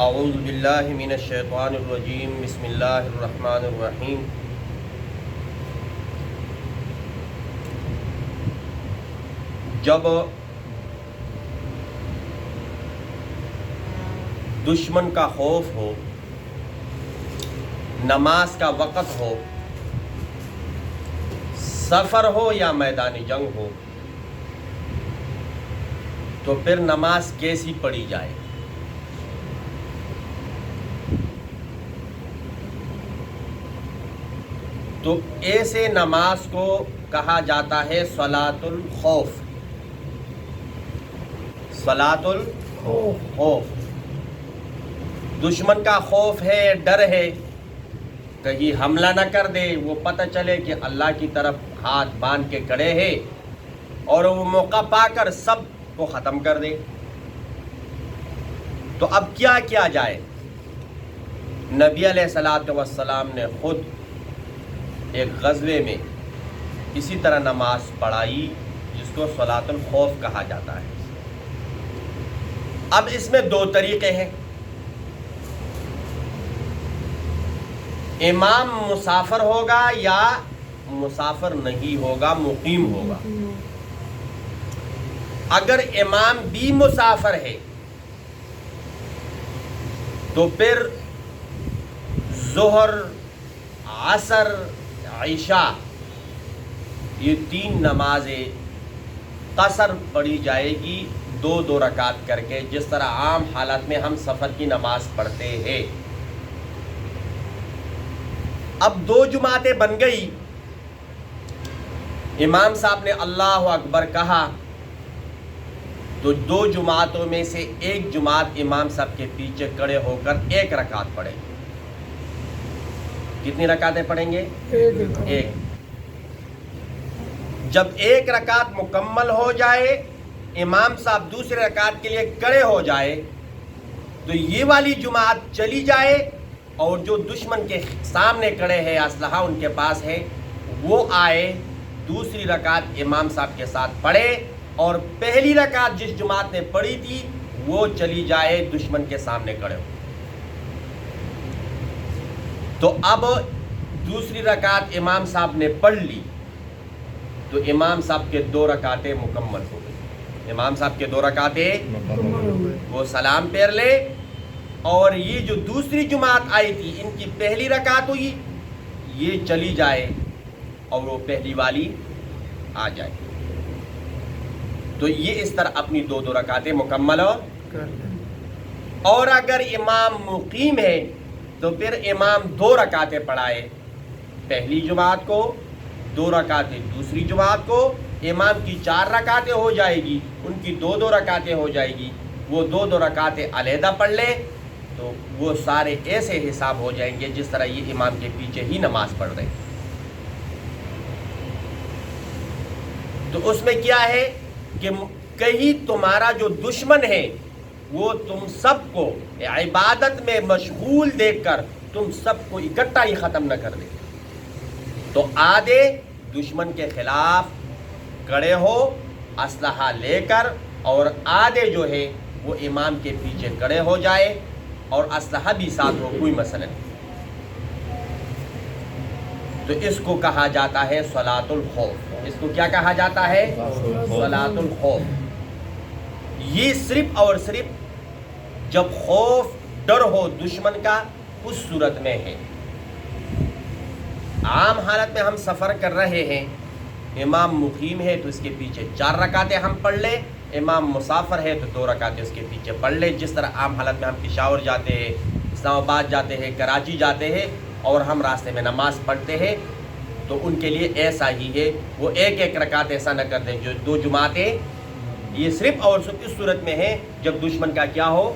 اعوذ باللہ من الشیطان الرجیم بسم اللہ الرحمن الرحیم جب دشمن کا خوف ہو، نماز کا وقت ہو، سفر ہو یا میدان جنگ ہو، تو پھر نماز کیسی پڑھی جائے؟ تو ایسے نماز کو کہا جاتا ہے صلاۃ الخوف۔ صلاۃ الخوف، دشمن کا خوف ہے، ڈر ہے کہیں حملہ نہ کر دے، وہ پتہ چلے کہ اللہ کی طرف ہاتھ باندھ کے کھڑے ہیں اور وہ موقع پا کر سب کو ختم کر دے۔ تو اب کیا کیا جائے؟ نبی علیہ الصلوۃ والسلام نے خود ایک غزوے میں اسی طرح نماز پڑھائی جس کو صلاۃ الخوف کہا جاتا ہے۔ اب اس میں دو طریقے ہیں، امام مسافر ہوگا یا مسافر نہیں ہوگا، مقیم ہوگا۔ اگر امام بھی مسافر ہے تو پھر ظہر، عصر، عشاء یہ تین نمازیں قصر پڑھی جائے گی، دو دو رکعت کر کے، جس طرح عام حالت میں ہم سفر کی نماز پڑھتے ہیں۔ اب دو جماعتیں بن گئی، امام صاحب نے اللہ اکبر کہا تو دو جماعتوں میں سے ایک جماعت امام صاحب کے پیچھے کھڑے ہو کر ایک رکعت پڑھے۔ کتنی رکعتیں پڑھیں گے؟ ایک۔ جب ایک رکعت مکمل ہو جائے، امام صاحب دوسرے رکعت کے لیے کھڑے ہو جائے تو یہ والی جماعت چلی جائے اور جو دشمن کے سامنے کھڑے ہیں، اسلحہ ان کے پاس ہے، وہ آئے دوسری رکعت امام صاحب کے ساتھ پڑھے اور پہلی رکعت جس جماعت نے پڑھی تھی وہ چلی جائے دشمن کے سامنے کھڑے ہو۔ تو اب دوسری رکعت امام صاحب نے پڑھ لی تو امام صاحب کے دو رکعتیں مکمل ہو گئی۔ امام صاحب کے دو رکعتیں وہ سلام پھیر لے اور یہ جو دوسری جماعت آئی تھی ان کی پہلی رکعت ہوئی، یہ چلی جائے اور وہ پہلی والی آ جائے، تو یہ اس طرح اپنی دو دو رکعتیں مکمل ہو۔ اور اگر امام مقیم ہے تو پھر امام دو رکعتیں پڑھائے، پہلی جماعت کو، دو رکعتیں دوسری جماعت کو، امام کی چار رکعتیں ہو جائے گی، ان کی دو دو رکعتیں ہو جائے گی، وہ دو دو رکعتیں علیحدہ پڑھ لے تو وہ سارے ایسے حساب ہو جائیں گے جس طرح یہ امام کے پیچھے ہی نماز پڑھ رہے۔ تو اس میں کیا ہے کہ کہیں تمہارا جو دشمن ہے وہ تم سب کو عبادت میں مشغول دیکھ کر تم سب کو اکٹھا ہی ختم نہ کر دے، تو آدھے دشمن کے خلاف کھڑے ہو اسلحہ لے کر اور آدھے جو ہے وہ امام کے پیچھے کھڑے ہو جائے اور اسلحہ بھی ساتھ ہو، کوئی مسئلہ نہیں۔ تو اس کو کہا جاتا ہے صلاۃ الخوف۔ اس کو کیا کہا جاتا ہے؟ صلاۃ الخوف۔ یہ صرف اور صرف جب خوف، ڈر ہو دشمن کا، اس صورت میں ہے۔ عام حالت میں ہم سفر کر رہے ہیں، امام مقیم ہے تو اس کے پیچھے چار رکعتیں ہم پڑھ لیں، امام مسافر ہے تو دو رکعتیں اس کے پیچھے پڑھ لیں، جس طرح عام حالت میں ہم پشاور جاتے ہیں، اسلام آباد جاتے ہیں، کراچی جاتے ہیں اور ہم راستے میں نماز پڑھتے ہیں، تو ان کے لیے ایسا ہی ہے، وہ ایک ایک رکعت ایسا نہ کر دیں جو دو جماعتیں۔ یہ صرف اور صرف اس صورت میں ہے جب دشمن کا کیا ہو؟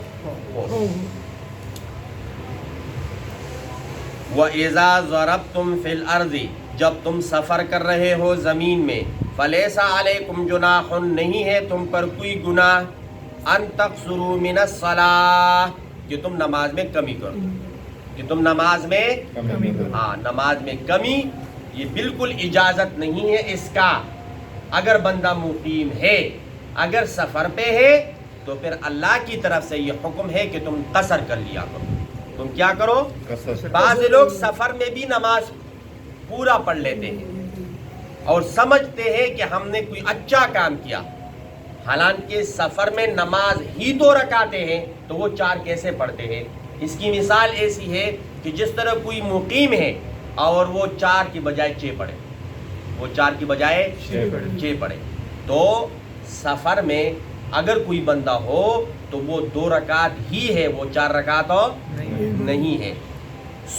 وَإِذَا ضَرَبْتُمْ فِي الْأَرْضِ، جب تم سفر کر رہے ہو زمین میں، فَلَيْسَ عَلَيْكُمْ جُنَاحٌ، نہیں ہے تم پر کوئی گناہ، أَن تَقْصُرُوا مِنَ الصَّلَاةِ، کہ تم نماز میں کمی کرو، کہ تم نماز میں نماز میں کمی، یہ بالکل اجازت نہیں ہے اس کا۔ اگر بندہ مقیم ہے، اگر سفر پہ ہے تو پھر اللہ کی طرف سے یہ حکم ہے کہ تم قصر کر لیا کرو. تم کیا کرو؟ بعض لوگ سفر میں بھی نماز پورا پڑھ لیتے ہیں اور سمجھتے ہیں کہ ہم نے کوئی اچھا کام کیا، حالانکہ سفر میں نماز ہی 2 رکعتیں ہیں تو وہ 4 کیسے پڑھتے ہیں؟ اس کی مثال ایسی ہے کہ جس طرح کوئی مقیم ہے اور وہ 4 کی بجائے 6 پڑھے، وہ 4 کی بجائے 6 پڑھے. تو سفر میں اگر کوئی بندہ ہو تو وہ 2 رکعت ہی ہے، وہ 4 رکعت نہیں ہے.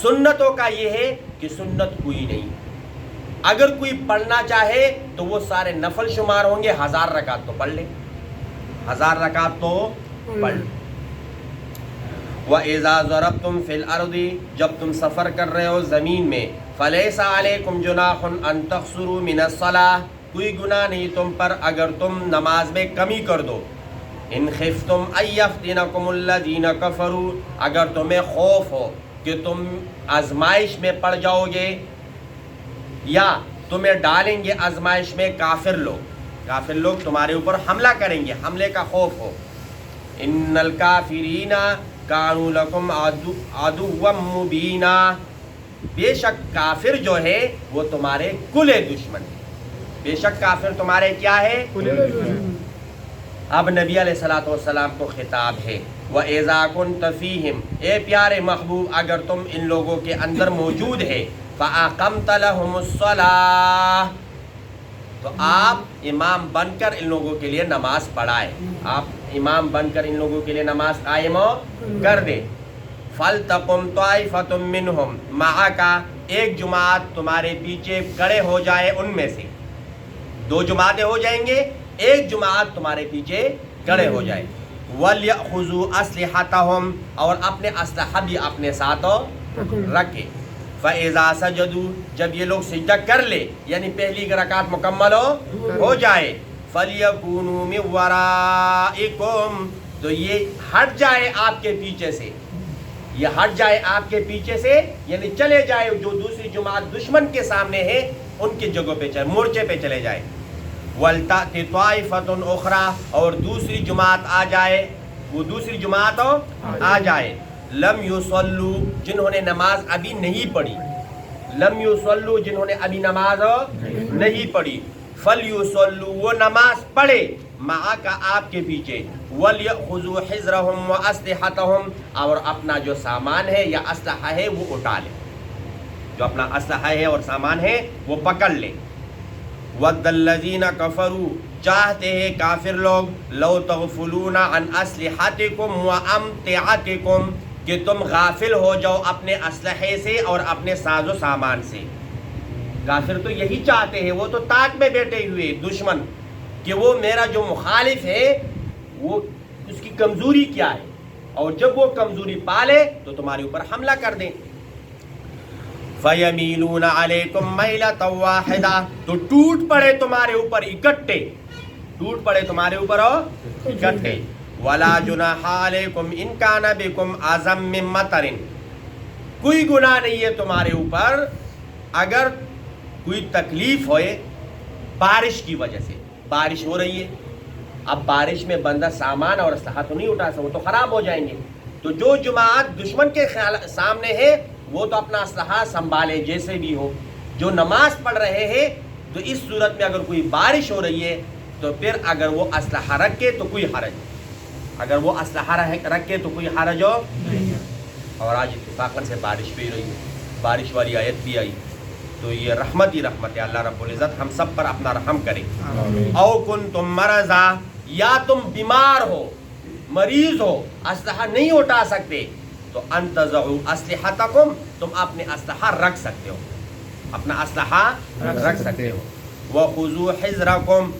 سنتوں کا یہ ہے کہ سنت کوئی نہیں. اگر کوئی پڑھنا چاہے تو وہ سارے نفل شمار ہوں گے. 1000 رکعت تو پڑھ لے، 1000 رکعت تو پڑھ لے. وَإِذَا ضَرَبْتُمْ فِي الْأَرْضِ، جب تم سفر کر رہے ہو زمین میں، فَلَيْسَ عَلَيْكُمْ جُنَاحٌ أَن تَقْصُرُوا مِنَ الصَّلَاةِ، کوئی گناہ نہیں تم پر اگر تم نماز میں کمی کر دو. ان خفتم ان یفتنکم الذین کفروا، اگر تمہیں خوف ہو کہ تم آزمائش میں پڑ جاؤ گے یا تمہیں ڈالیں گے آزمائش میں کافر لوگ تمہارے اوپر حملہ کریں گے، حملے کا خوف ہو. ان الکافرین کانوا لکم عدوا مبینا، بے شک کافر جو ہے وہ تمہارے کھلے دشمن ہے. بے شک کافر تمہارے کیا ہے؟ اب نبی علیہ الصلوۃ والسلام کو خطاب ہے، وَإِذَا كُنْتَ فِيهِمْ، اے پیارے محبوب اگر تم ان لوگوں کے اندر موجود ہے، فَأَقَمْتَ لَهُمُ الصَّلَاةَ، تو آپ امام بن کر ان لوگوں کے لیے نماز پڑھائے، آپ امام بن کر ان لوگوں کے لیے نماز قائم کر دے. فَلْتَقُمْ طَائِفَةٌ مِّنْهُمْ مَعَكَ، ایک جماعت تمہارے پیچھے کھڑے ہو جائے، ان میں سے 2 جماعتیں ہو جائیں گے، ایک جماعت تمہارے پیچھے کھڑے ہو جائے. وَلْيَأْخُذُوا أَسْلِحَتَهُمْ، اور اپنے اسلحہ بھی اپنے ساتھ رکھے. فَإِذَا سَجَدُوا، جب یہ لوگ سجدہ کر لے یعنی پہلی رکعت مکمل ہو جائے، فَلْيَكُونُوا مِنْ وَرَائِكُمْ، تو یہ ہٹ جائے آپ کے پیچھے سے، یہ ہٹ جائے آپ کے پیچھے سے یعنی چلے جائے، جو دوسری جماعت دشمن کے سامنے ہے ان کی جگہوں پہ چلے، مورچے پہ چلے جائے. وَلْتَأْتِ طَائِفَةٌ أُخْرَىٰ، اور دوسری جماعت آ جائے، وہ دوسری جماعت آ جائے. لم یصلوا، جنہوں نے نماز ابھی نہیں پڑھی، لم یصلوا، جنہوں نے ابھی نماز نہیں پڑھی. فَلْيُصَلُّوا، وہ نماز پڑھے، معاک آپ کے پیچھے. وَلْيَأْخُذُوا حِذْرَهُمْ وَأَسْلِحَتَهُمْ، اور اپنا جو سامان ہے یا اسلحہ ہے وہ اٹھا لے، جو اپنا اسلحہ ہے اور سامان ہے وہ پکڑ لے. وَدَّ الَّذِينَ كَفَرُوا، چاہتے ہیں کافر لوگ، لَوْ تَغْفُلُونَ عَنْ أَسْلِحَتِكُمْ وَأَمْتِعَتِكُمْ، کہ تم غافل ہو جاؤ اپنے اسلحے سے اور اپنے ساز و سامان سے. کافر تو یہی چاہتے ہیں، وہ تو تاج میں بیٹھے ہوئے دشمن، کہ وہ میرا جو مخالف ہے وہ اس کی کمزوری کیا ہے، اور جب وہ کمزوری پالے تو تمہارے اوپر حملہ کر دیں. فَيَمِيلُونَ عَلَيْكُمْ مَيْلَةً وَاحِدَةً، تو ٹوٹ پڑے تمہارے اوپر اکٹھے، ٹوٹ پڑے تمہارے اوپر اکٹھے. وَلَا جُنَاحَ عَلَيْكُمْ إِن كَانَ بِكُمْ أَذًى مِّن مَطَرٍ، کوئی گناہ نہیں ہے تمہارے اوپر اگر کوئی تکلیف ہوئے بارش کی وجہ سے. بارش ہو رہی ہے، اب بارش میں بندہ سامان اور اسلحہ تو نہیں اٹھا سکتا، وہ تو خراب ہو جائیں گے. تو جو جماعت دشمن کے سامنے ہے وہ تو اپنا اسلحہ سنبھالے جیسے بھی ہو. جو نماز پڑھ رہے ہیں تو اس صورت میں اگر کوئی بارش ہو رہی ہے تو پھر اگر وہ اسلحہ رکھے تو کوئی حرج، اگر وہ اسلحہ رکھے تو کوئی حرج ہو نہیں. اور آج اتفاقاً سے بارش بھی رہی ہے، بارش والی آیت بھی آئی، تو یہ رحمت ہی رحمت ہے. اللہ رب العزت ہم سب پر اپنا رحم کرے. او کنتم مرضا، یا تم بیمار ہو، مریض ہو، اسلحہ نہیں اٹھا سکتے، تو انتزعوا اسلحتکم، تم اپنے اسلحہ رکھ سکتے ہو، اپنا اسلحہ رکھ سکتے ہو. وخذوا حذرکم،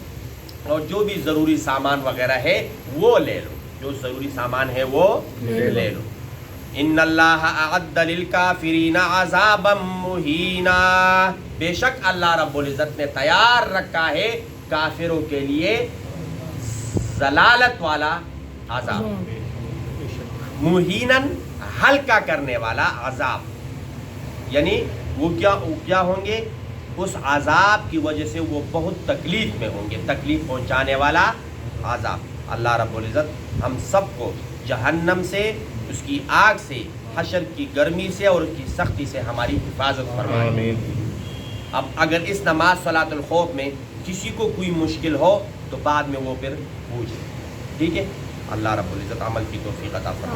اور جو بھی ضروری سامان وغیرہ ہے وہ لے لو، جو ضروری سامان ہے وہ لے لو. ان اللہ اعد للکافرین عذابا مہینا، بے شک اللہ رب العزت نے تیار رکھا ہے کافروں کے لیے ضلالت والا عذاب. مہینن، ہلکا کرنے والا عذاب، یعنی وہ کیا ہوں گے، اس عذاب کی وجہ سے وہ بہت تکلیف میں ہوں گے، تکلیف پہنچانے والا عذاب. اللہ رب العزت ہم سب کو جہنم سے، اس کی آگ سے، حشر کی گرمی سے اور اس کی سختی سے ہماری حفاظت فرمائے. آمین. اب اگر اس نماز صلاۃ الخوف میں کسی کو کوئی مشکل ہو تو بعد میں وہ پھر پوچھے. ٹھیک ہے. اللہ رب العزت عمل کی توفیق عطا فرمائے.